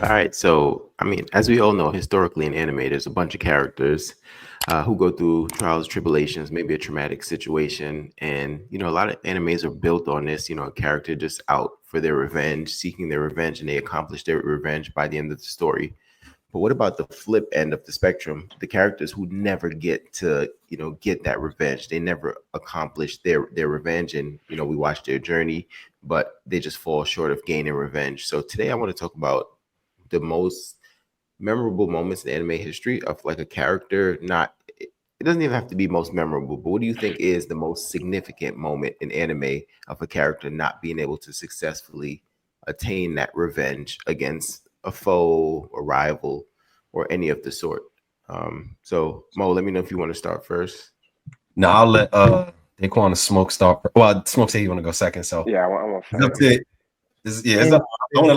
All right. So, I mean, as we all know, historically in anime, there's a bunch of characters who go through trials, tribulations, maybe a traumatic situation. And, a lot of animes are built on this, a character just out for their revenge, seeking their revenge, and they accomplish their revenge by the end of the story. But what about the flip end of the spectrum? The characters who never get to, get that revenge. They never accomplish their revenge, and we watch their journey, but they just fall short of gaining revenge. So today I want to talk about the most memorable moments in anime history of like a character. Not it doesn't even have to be most memorable, but what do you think is the most significant moment in anime of a character not being able to successfully attain that revenge against a foe, a rival, or any of the sort? So Mo, let me know if you want to start first. No, I'll let Daquan and Smoke start. Well, Smoke said you want to go second, so Yeah, I want it's up to to say. it. I'm gonna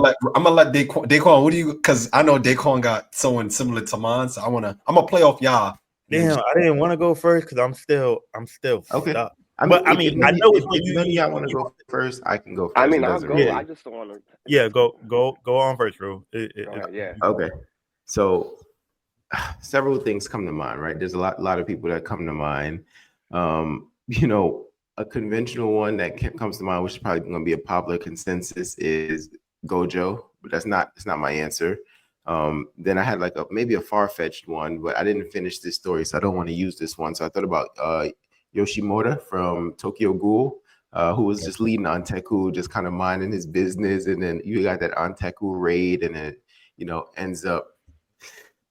let Daquan. What do you? Because I know Daquan got someone similar to mine, so I'm gonna play off y'all. Damn, I didn't want to go first because I'm still Okay. stuck. I mean, But I mean, I know if none of y'all want to go first, I can go first. I mean, It I'll doesn't go. really- I just don't want to. Yeah, go on first, bro. Go ahead, yeah. Okay. So several things come to mind, right? There's a lot of people that come to mind. A conventional one that comes to mind, which is probably going to be a popular consensus, is Gojo, but it's not my answer. Then I had like maybe a far-fetched one, but I didn't finish this story, so I don't want to use this one. So I thought about Yoshimura from Tokyo Ghoul, who was just leading Anteku, just kind of minding his business, and then you got that Anteku raid, and it ends up.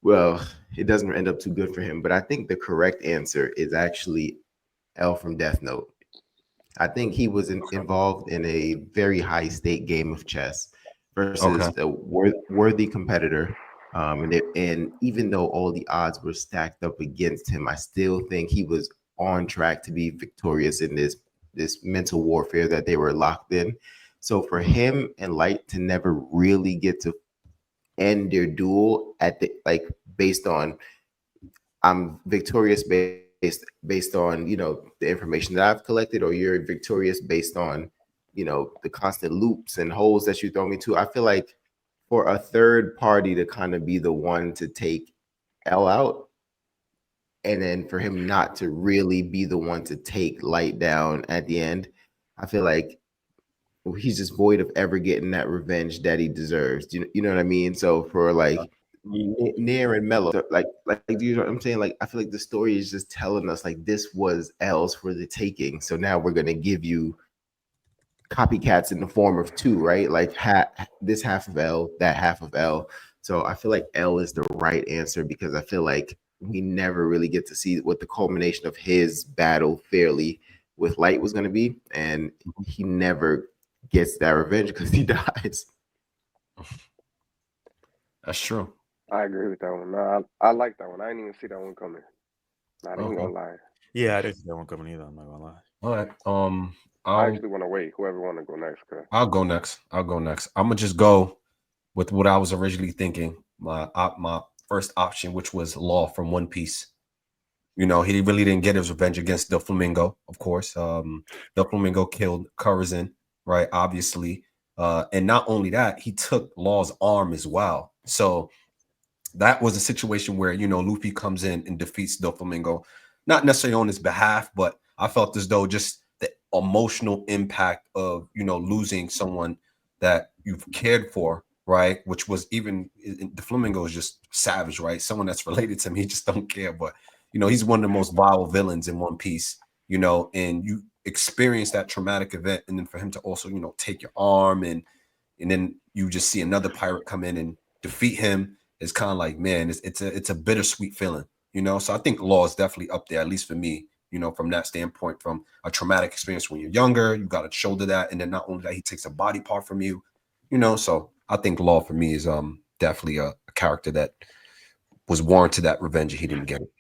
Well, it doesn't end up too good for him, but I think the correct answer is actually L from Death Note. I think he was involved in a very high stake game of chess versus a worthy competitor. And even though all the odds were stacked up against him, I still think he was on track to be victorious in this mental warfare that they were locked in. So for him and Light to never really get to end their duel at the based on I'm victorious based on the information that I've collected, or you're victorious based on the constant loops and holes that you throw me to. I feel like for a third party to kind of be the one to take L out, and then for him not to really be the one to take Light down at the end, I feel like he's just void of ever getting that revenge that he deserves. You know what I mean? So for like Nair and Mello, do you know what I'm saying? Like, I feel like the story is just telling us like this was L's for the taking. So now we're gonna give you copycats in the form of two, right? Like this half of L, that half of L. So I feel like L is the right answer because I feel like we never really get to see what the culmination of his battle fairly with Light was going to be, and he never gets that revenge because he dies. That's true. I agree with that one. No, I like that one. I didn't even see that one coming. Not even gonna lie. Yeah, I didn't see that one coming either. I'm not gonna lie. All right. I actually want to wait. Whoever want to go next, I'll go next. I'm gonna just go with what I was originally thinking. My first option, which was Law from One Piece. He really didn't get his revenge against Doflamingo, of course. Doflamingo killed Corazon, right? Obviously. And not only that, he took Law's arm as well. So that was a situation where, Luffy comes in and defeats Doflamingo, not necessarily on his behalf, but I felt as though just the emotional impact of, losing someone that you've cared for, right? Which was even Doflamingo is just savage, right? Someone that's related to me, he just don't care. But, he's one of the most vile villains in One Piece, and you experience that traumatic event. And then for him to also, take your arm and then you just see another pirate come in and defeat him. It's kind of like, man, it's a bittersweet feeling, So I think Law is definitely up there, at least for me, from that standpoint, from a traumatic experience when you're younger, you got to shoulder that, and then not only that, he takes a body part from you, So I think Law for me is definitely a character that was warranted that revenge. He didn't get it.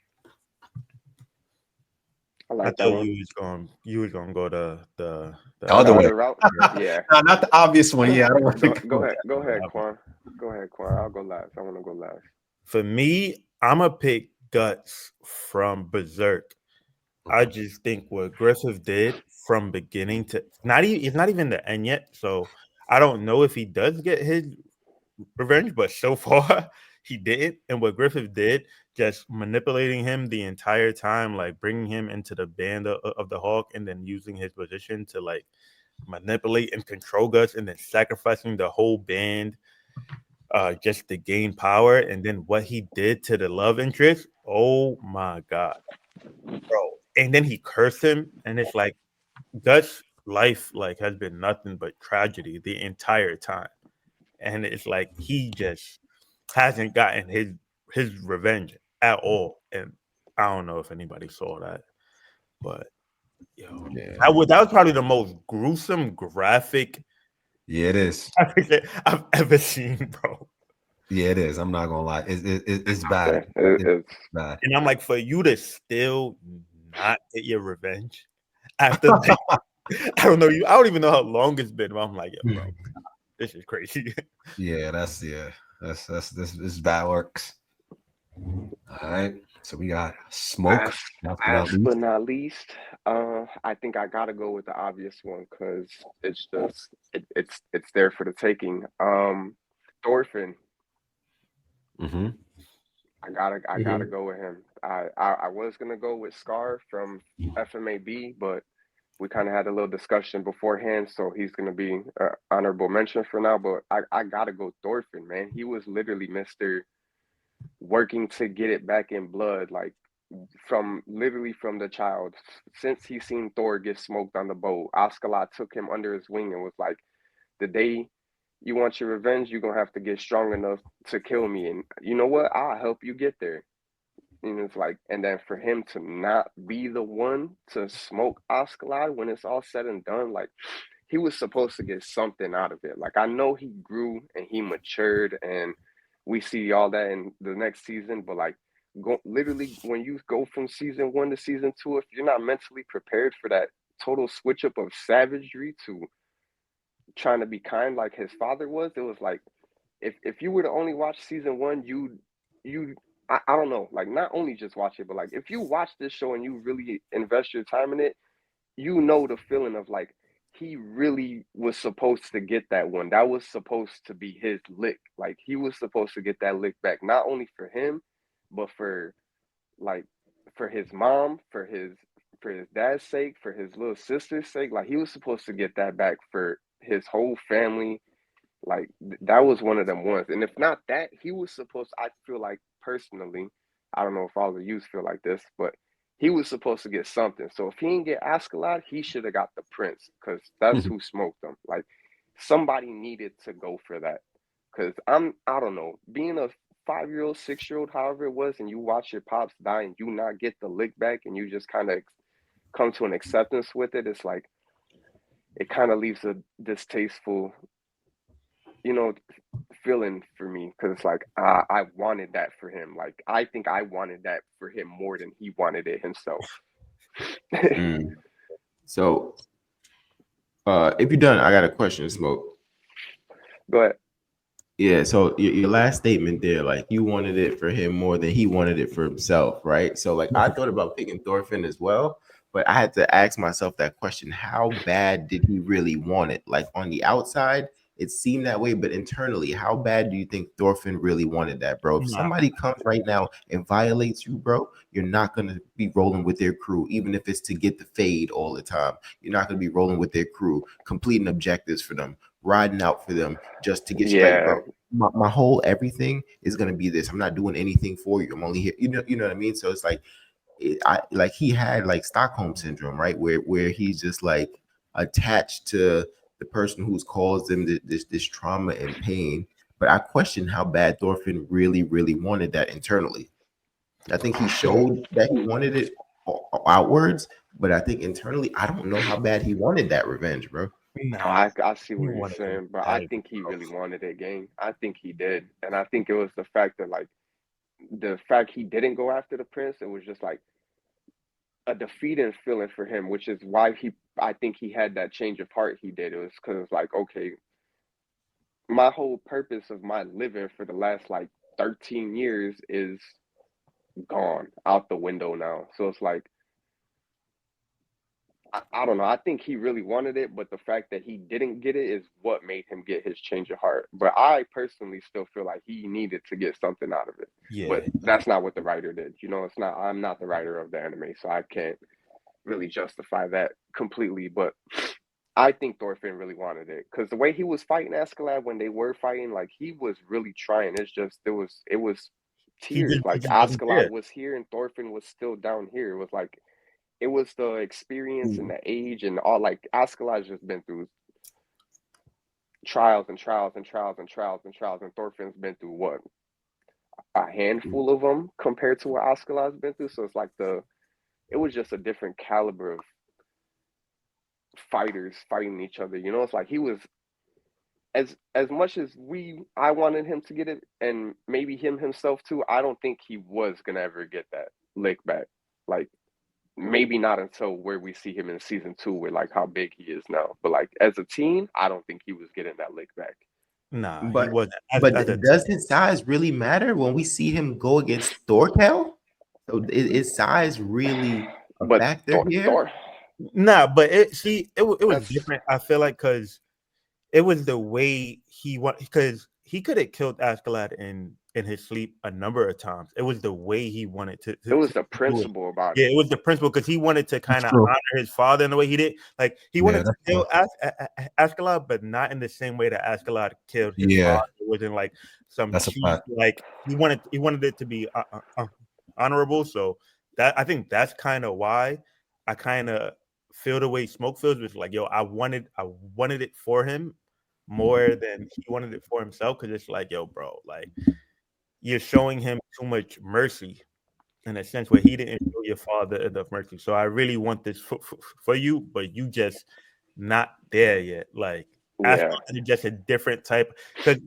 I thought you was gonna go the other way. route. Yeah, No, not the obvious one. Yeah, I don't want to go ahead, Quan. Go ahead, Quan. I'll go last. I want to go last. For me, I'm gonna pick Guts from Berserk. I just think what Griffith did from beginning to it's not even the end yet. So I don't know if he does get his revenge, but so far he didn't. And what Griffith did, just manipulating him the entire time, like bringing him into the band of the Hawk, and then using his position to like manipulate and control Guts, and then sacrificing the whole band just to gain power. And then what he did to the love interest, oh my god, bro. And then he cursed him, and it's like Guts' life like has been nothing but tragedy the entire time. And it's like he just hasn't gotten his revenge at all. And I don't know if anybody saw that, but yo, Yeah. that was probably the most gruesome graphic Yeah, it is. I've ever seen, bro. Yeah, it is. I'm not gonna lie. It's bad. It's Bad. And I'm like, for you to still not get your revenge after that, I don't know. I don't even know how long it's been. But I'm like, yo, bro, this is crazy. Yeah, that's this bad works. All right. So we got Smoke. last but not least, I think I gotta go with the obvious one because it's just it's there for the taking. Thorfinn. Mm-hmm. I gotta go with him. I was gonna go with Scar from FMAB, but we kind of had a little discussion beforehand, so he's gonna be honorable mention for now. But I gotta go Thorfinn, man. He was literally Mr. working to get it back in blood, like from the child. Since he seen Thor get smoked on the boat, Askeladd took him under his wing and was like, the day you want your revenge, you're gonna have to get strong enough to kill me. And you know what? I'll help you get there. And it's like, and then for him to not be the one to smoke Askeladd when it's all said and done, like he was supposed to get something out of it. Like I know he grew and he matured, and we see all that in the next season. But like, literally, when you go from season 1 to season 2, if you're not mentally prepared for that total switch up of savagery to trying to be kind like his father was, it was like if you were to only watch season 1, I don't know, like not only just watch it, but like if you watch this show and you really invest your time in it, you know the feeling of like he really was supposed to get that one. That was supposed to be his lick. Like he was supposed to get that lick back, not only for him, but for like for his mom, for his dad's sake, for his little sister's sake. Like he was supposed to get that back for his whole family. Like that was one of them ones. And if not that, he was supposed, I feel like personally, I don't know if all of you feel like this, but he was supposed to get something. So if he didn't get Askeladd, he should have got the prince, because that's who smoked him. Like somebody needed to go for that. Because I don't know, being a 5-year-old, 6-year-old, however it was, and you watch your pops die and you not get the lick back and you just kind of come to an acceptance with it, it's like it kind of leaves a distasteful, feeling for me, because it's like I wanted that for him. Like I think I wanted that for him more than he wanted it himself. So, if you're done, I got a question, Smoke. Go ahead. Yeah. So your last statement there, like you wanted it for him more than he wanted it for himself, right? So, like I thought about picking Thorfinn as well, but I had to ask myself that question: how bad did he really want it? Like on the outside, it seemed that way, but internally, how bad do you think Thorfinn really wanted that, bro? If somebody comes right now and violates you, bro, you're not gonna be rolling with their crew, even if it's to get the fade all the time. You're not gonna be rolling with their crew, completing objectives for them, riding out for them just to get straight, bro. My whole everything is gonna be this. I'm not doing anything for you. I'm only here. You know what I mean? So it's like, he had like Stockholm syndrome, right? Where he's just like attached to the person who's caused them this trauma and pain. But I question how bad Thorfinn really, really wanted that internally. I think he showed that he wanted it outwards, but I think internally, I don't know how bad he wanted that revenge, bro. I see what you're saying, but I think he really wanted it, gang. I think he did. And I think it was the fact that like the fact he didn't go after the prince, it was just like a defeating feeling for him, which is why I think he had that change of heart he did. It was because it's like, okay, my whole purpose of my living for the last like 13 years is gone out the window now. So it's like I don't know. I think he really wanted it, but the fact that he didn't get it is what made him get his change of heart. But I personally still feel like he needed to get something out of it. Yeah, But that's not what the writer did. It's not. I'm not the writer of the anime, so I can't really justify that completely. But I think Thorfinn really wanted it because the way he was fighting Askeladd when they were fighting, like he was really trying. It's just it was he tears. Like just wasn't there. Askeladd was here and Thorfinn was still down here. It was like it was the experience and the age and all. Like Askeladd's just been through trials and trials and trials and trials and trials, and Thorfinn's been through what, a handful of them compared to what Askeladd's been through. So it's like it was just a different caliber of fighters fighting each other. It's like he was as much as I wanted him to get it, and maybe him himself too. I don't think he was gonna ever get that lick back. Like maybe not until where we see him in season 2 with like how big he is now. But like as a teen, I don't think he was getting that lick back. Nah, he But wasn't. does his size really matter when we see him go against Thorkel? So is size really a factor here? Nah, but it was That's- different. I feel like because it was the way he wanted, because he could have killed Askeladd in his sleep a number of times. It was the way he wanted to It was to the do it. principle about it. Yeah, it was the principle because he wanted to kind of true. honor his father in the way he did. Like he wanted to that's kill Askeladd, but not in the same way that Askeladd killed his Yeah. father. It wasn't like some That's a cheap, fact. like he wanted it to be honorable. So I think that's kind of why I kind of feel the way Smoke feels, which like, yo, I wanted it for him more than he wanted it for himself, because it's like, yo, bro, like you're showing him too much mercy in a sense where he didn't show your father enough mercy. So I really want this for you, but you just not there yet. Like Yeah. Askeladd is just a different type. Because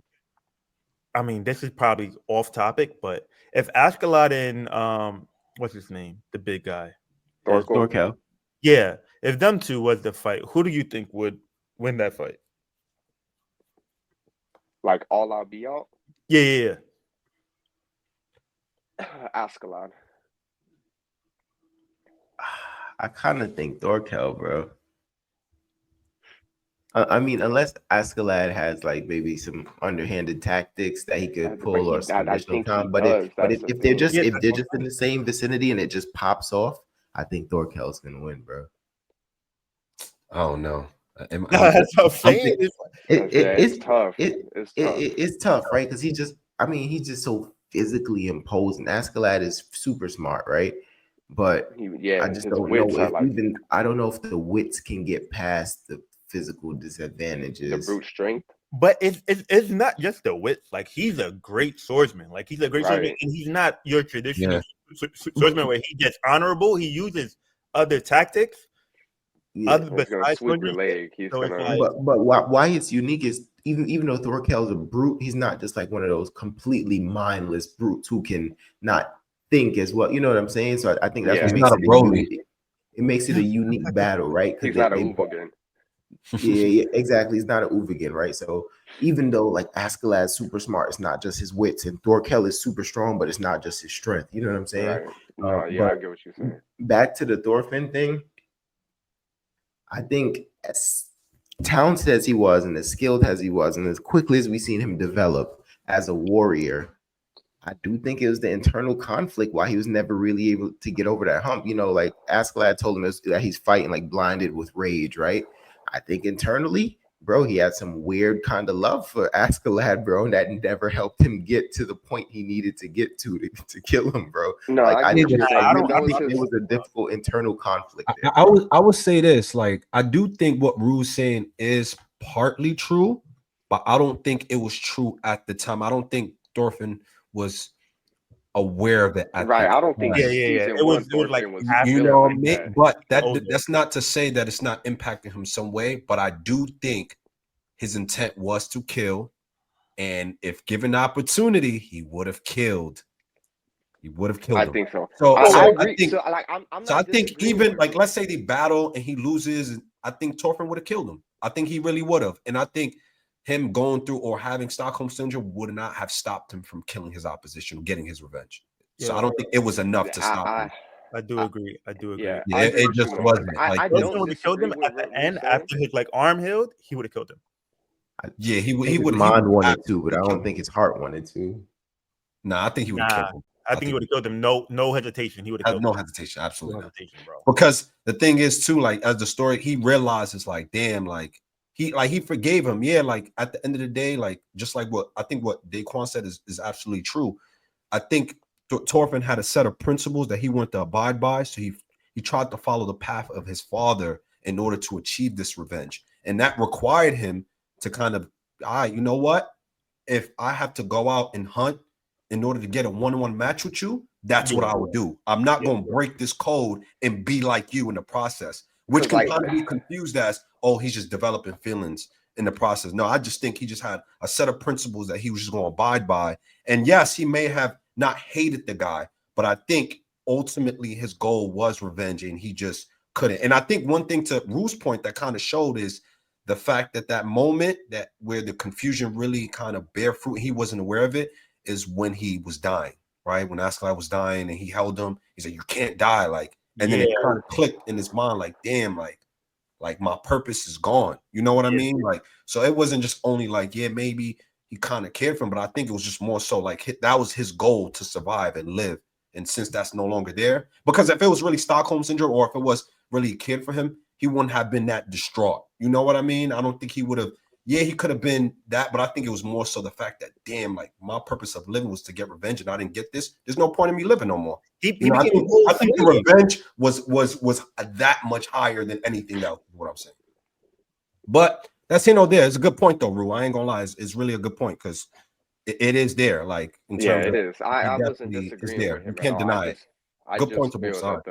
I mean, this is probably off topic, but if Askeladd and what's his name, the big guy, Thorkel. yeah, if them two was the fight, who do you think would win that fight? Like all out be out. Yeah. Askeladd. I kind of think Thorkel, bro. I mean, unless Askeladd has like maybe some underhanded tactics that he could pull or some I additional think he time. But does. if they're just Yeah, if they're just in the same vicinity and it just pops off, I think Thorkel's gonna win, bro. I don't know. That's what I'm saying. It's tough. It's tough, right? Because he's just so physically imposing. Askeladd is super smart, right? But I just don't know if I don't know if the wits can get past the physical disadvantages. The brute strength. But it's not just the wit. Like he's a great swordsman. Like he's a great swordsman, and he's not your traditional swordsman where he gets honorable. He uses other tactics. Yeah, he's gonna sweep your leg. He's gonna. But why it's unique is even though Thorkel's a brute, he's not just like one of those completely mindless brutes who can not think as well. You know what I'm saying? So I think that's what makes it a unique. It makes it a unique battle, right? He's not an Uvogin. Yeah, exactly. He's not an Uvogin, right? So even though like Askeladd's super smart, it's not just his wits, and Thorkel is super strong, but it's not just his strength. You know what I'm saying? Right. I get what you're saying. Back to the Thorfinn thing. I think as talented as he was, and as skilled as he was, and as quickly as we seen him develop as a warrior, I do think it was the internal conflict why he was never really able to get over that hump. You know, like Askeladd told him that he's fighting like blinded with rage, right? I think internally, bro, he had some weird kind of love for Askeladd, bro, and that never helped him get to the point he needed to get to kill him, bro. No, like, I think it was a difficult internal conflict there. I would say this, like, I do think what Rue's saying is partly true, but I don't think it was true at the time. I don't think Thorfinn was aware of it. I don't think. It was like, you know what I mean? But that's not to say that it's not impacting him some way. But I do think his intent was to kill, and if given the opportunity, he would have killed. He would have killed him. I think so. So I agree. I think even like, let's say they battle and he loses, I think Thorfinn would have killed him. I think he really would have, and I think him going through or having Stockholm syndrome would not have stopped him from killing his opposition or getting his revenge. So I don't think it was enough to stop him. I do agree. I do agree. Yeah, Yeah, I it agree just too, man. wasn't I like Wilson don't would have killed disagree him with at the what Rue's end saying. after his like arm healed. He would have killed him. yeah, he I would think he his would mind wanted to, absolutely but I killed don't him. think his heart wanted to. Nah, I think he would have Nah, killed him. I think he would have killed him. No hesitation. He would have Have killed no him. hesitation, No absolutely not. hesitation, bro. Because the thing is too, like as the story, he realizes like, damn, like he forgave him. Yeah, like at the end of the day, like just like what I think what Daquan said is absolutely true. I think Thorfinn had a set of principles that he wanted to abide by, so he tried to follow the path of his father in order to achieve this revenge, and that required him to kind of, all right, you know what? If I have to go out and hunt in order to get a one-on-one match with you, that's what I would do. I'm not going to break this code and be like you in the process, which 'Cause, can like- kind of be confused as, oh, he's just developing feelings in the process. No, I just think he just had a set of principles that he was just going to abide by. And yes, he may have not hated the guy, but I think ultimately his goal was revenge and he just couldn't. And I think one thing to Rue's point that kind of showed is the fact that that moment that where the confusion really kind of bear fruit, he wasn't aware of it, is when he was dying, right? When Askeladd was dying and he held him, he said, "You can't die." Like, and then it kind of clicked in his mind, like, damn, like my purpose is gone. You know what I mean? Like, so it wasn't just only like, yeah, maybe he kind of cared for him, but I think it was just more so like that was his goal to survive and live. And since that's no longer there, because if it was really Stockholm syndrome or if it was really a kid for him, he wouldn't have been that distraught. You know what I mean? I don't think he would have. Yeah, he could have been that, but I think it was more so the fact that, damn, like my purpose of living was to get revenge, and I didn't get this. There's no point in me living no more. I think the revenge was that much higher than anything else. Is what I'm saying. But that's there. It's a good point though, Rue. I ain't gonna lie. It's really a good point because it is there. Like in terms it of, is. I wasn't definitely is disagreeing there. with him You can't at all. deny it. Good point to both sides.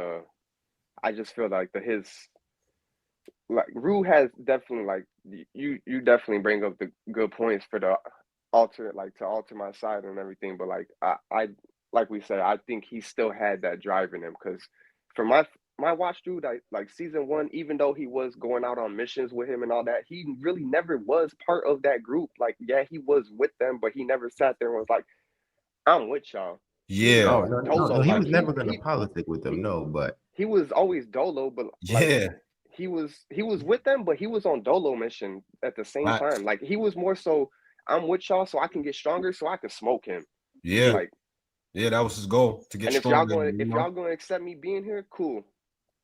I just feel like his like Rue has definitely like you definitely bring up the good points for the alter to alter my side and everything, but like I like we said, I think he still had that drive in him because for my watch through like season 1, even though he was going out on missions with him and all that, he really never was part of that group. Like, yeah, he was with them, but he never sat there and was like, I'm with y'all. Yeah. No, he was never going to politic with them. No, but he was always dolo. But like, he was with them, but he was on dolo mission at the same time. Like he was more so, I'm with y'all so I can get stronger, so I can smoke him. Yeah, like that was his goal to get stronger. And if y'all going to accept me being here, cool,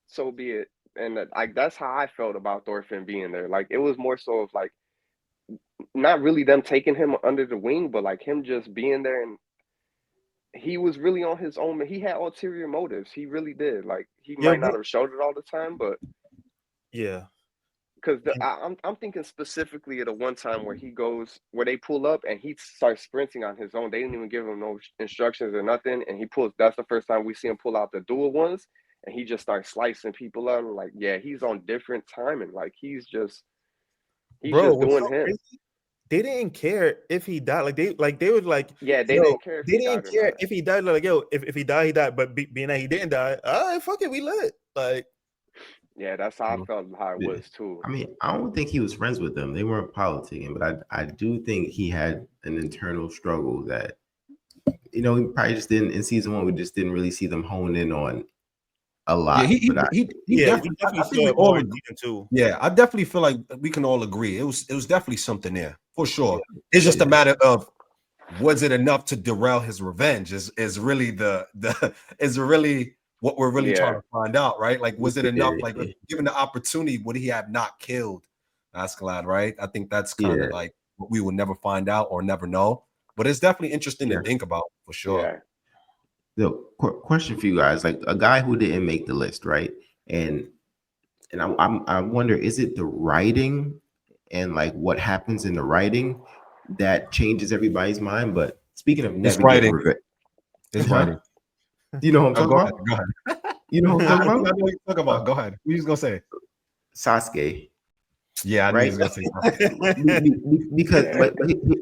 so be it. And that's how I felt about Thorfinn being there. Like it was more so of like not really them taking him under the wing, but like him just being there, and he was really on his own. He had ulterior motives. He really did. Like he might not have showed it all the time, but because I'm thinking specifically at the one time where they pull up and he starts sprinting on his own. They didn't even give him no instructions or nothing, and he pulls. That's the first time we see him pull out the dual ones, and he just starts slicing people up. I'm like, yeah, he's on different timing. Like he's just doing him. Crazy? They didn't care if he died. They was like, yeah, they didn't care. They didn't care if he died. Like, yo, if he died, he died. But being that he didn't die, all right, fuck it, we lit. Like, yeah, that's how I felt. How it was too. I mean, I don't think he was friends with them. They weren't politicking, but I do think he had an internal struggle that, he probably just didn't in season 1. We just didn't really see them hone in on a lot. Yeah, I definitely feel like we can all agree it was definitely something there for sure. It's just a matter of, was it enough to derail his revenge? Is really is really what we're really trying to find out, right? Like, was it enough? Like, given the opportunity, would he have not killed Askeladd, right? I think that's kind of like what we will never find out or never know. But it's definitely interesting to think about for sure. Yeah. The question for you guys, like a guy who didn't make the list, right? And I wonder, is it the writing and like what happens in the writing that changes everybody's mind? But speaking of never writing, it's writing. You know what I'm talking about? Go ahead. You know what I'm talking about? I know what you're talking about. Go ahead. What are you gonna say? Sasuke. Yeah, I knew he was gonna say Sasuke. Because but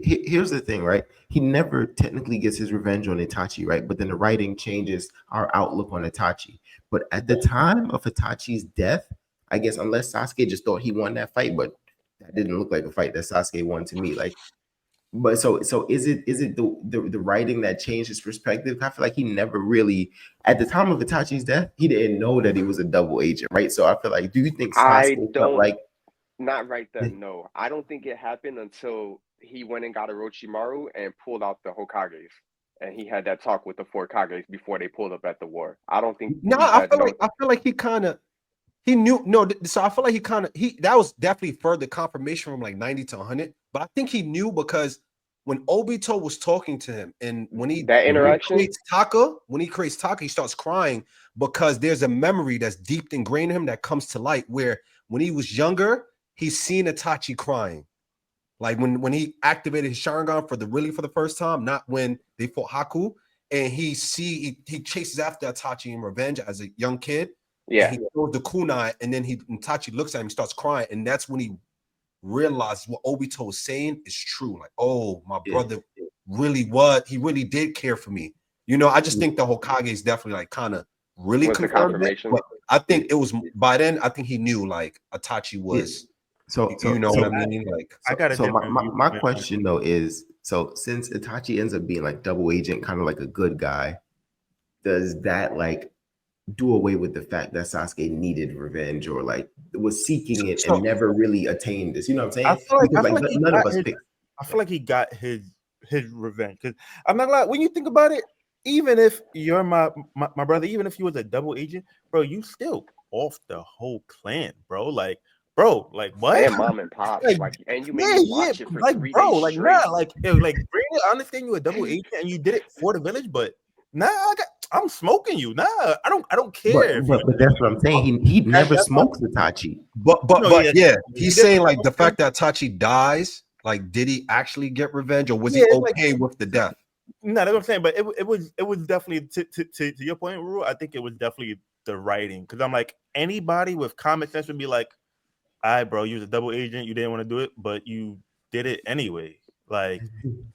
here's the thing, right? He never technically gets his revenge on Itachi, right? But then the writing changes our outlook on Itachi. But at the time of Itachi's death, I guess unless Sasuke just thought he won that fight, but that didn't look like a fight that Sasuke won to me. Like But so is it the writing that changed his perspective? I feel like he never really, at the time of Itachi's death, he didn't know that he was a double agent, right? So I feel like, do you think I Sasuke felt don't, like not right then, no. I don't think it happened until he went and got Orochimaru and pulled out the Hokages. And he had that talk with the four Kages before they pulled up at the war. I don't think No, he had no. I feel like he kind of he knew no. So I feel like he that was definitely further confirmation from like 90 to 100. But I think he knew because when Obito was talking to him and when he That interaction? creates Taka, he starts crying because there's a memory that's deep ingrained in him that comes to light where when he was younger, he's seen Itachi crying. Like when he activated his Sharingan for the first time, not when they fought Haku, and he chases after Itachi in revenge as a young kid. Yeah. And he throws the kunai, and then Itachi looks at him, starts crying, and that's when he realized what Obito was saying is true. Like, oh, my brother he really did care for me. You know, I just think the Hokage is definitely like kind of really Was the confirmed it, confirmation? but I think it was by then. I think he knew like Itachi was. so You know what I mean? Like, I got a so different my viewpoint on question though is, so since Itachi ends up being like double agent, kind of like a good guy, does that like do away with the fact that Sasuke needed revenge or like was seeking it So- and never really attained this? You know what I'm I saying? feel like, Because like he none of got us his, picked. I feel like he got his revenge. Because I'm not gonna lie, when you think about it, even if you're my brother, even if you was a double agent, bro, you still off the whole clan, bro. Like, bro, like what? And mom and pop. Like, and you made me watch it for like 3 bro, days like straight. nah, like bring it. I understand you a double agent and you did it for the village, but nah, I'm smoking you. Nah, I don't care. But that's what I'm saying. He never that's smokes Itachi. But No, yeah, he he's did- saying like the fact that Itachi dies, like did he actually get revenge or was he Yeah, like- okay with the death? No, that's what I'm saying. But it was definitely to your point, Rule. I think it was definitely the writing because I'm like anybody with common sense would be like, "All right, bro, you was a double agent. You didn't want to do it, but you did it anyway. Like,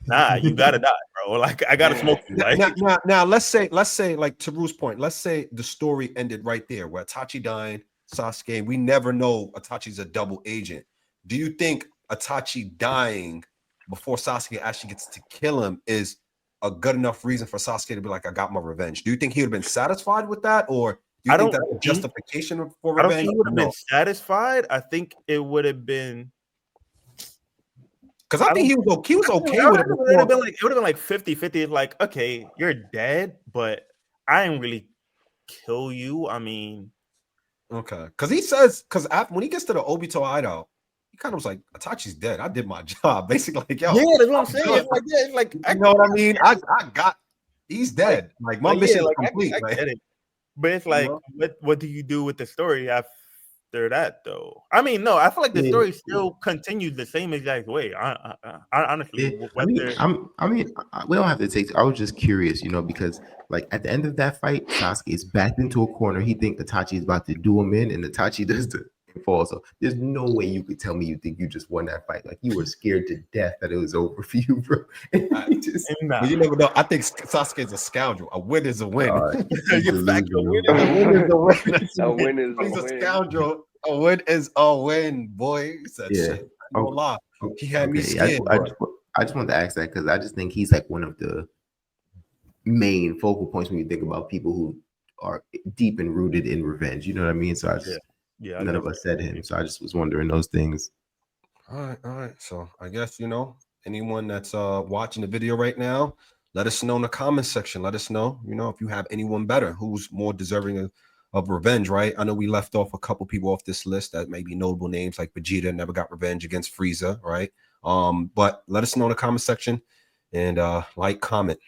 nah, you gotta die, bro. Like, I gotta smoke you. Like, Now let's say like to Rue's point, let's say the story ended right there where Itachi died, Sasuke. We never know Itachi's a double agent. Do you think Itachi dying before Sasuke actually gets to kill him is a good enough reason for Sasuke to be like, I got my revenge? Do you think he would have been satisfied with that, or do you I think don't that's a think- justification for I don't revenge? think he would have No. been satisfied. I think it would have been. Because I think he was okay with it. It would have been like 50-50. Like, okay, you're dead, but I didn't really kill you. I mean, Okay, because he says when he gets to the Obito hideout, he kind of was like, Itachi's dead. I did my job. Basically, like, yo, yeah, that's what I'm saying. good. It's like, yeah, it's like you know what I mean? I got he's dead. Like my mission is complete. I get it. But it's like, know? what do you do with the story after that, though? I mean, no, I feel like the story still continues the same exact way. I honestly, We don't have to take. I was just curious, you know, because like at the end of that fight, Sasuke is backed into a corner. He think Itachi is about to do him in, and Itachi does the fall. So there's no way you could tell me you think you just won that fight. Like you were scared to death that it was over for you, bro. But you never know. I think Sasuke is a scoundrel. A win is a win. He's a loser, bro. A win is He's a a win. scoundrel. A win is a win, boy. He said, Yeah. shit. No lie. He had me Okay, scared. I just want to ask that because I just think he's like one of the main focal points when you think about people who are deep and rooted in revenge. You know what I mean? So I just yeah, none of us said him. So I just was wondering those things. All right. So I guess anyone that's watching the video right now, let us know in the comment section. Let us know, if you have anyone better who's more deserving of revenge, right? I know we left off a couple people off this list that may be notable names like Vegeta never got revenge against Frieza, right? But let us know in the comment section and like, comment.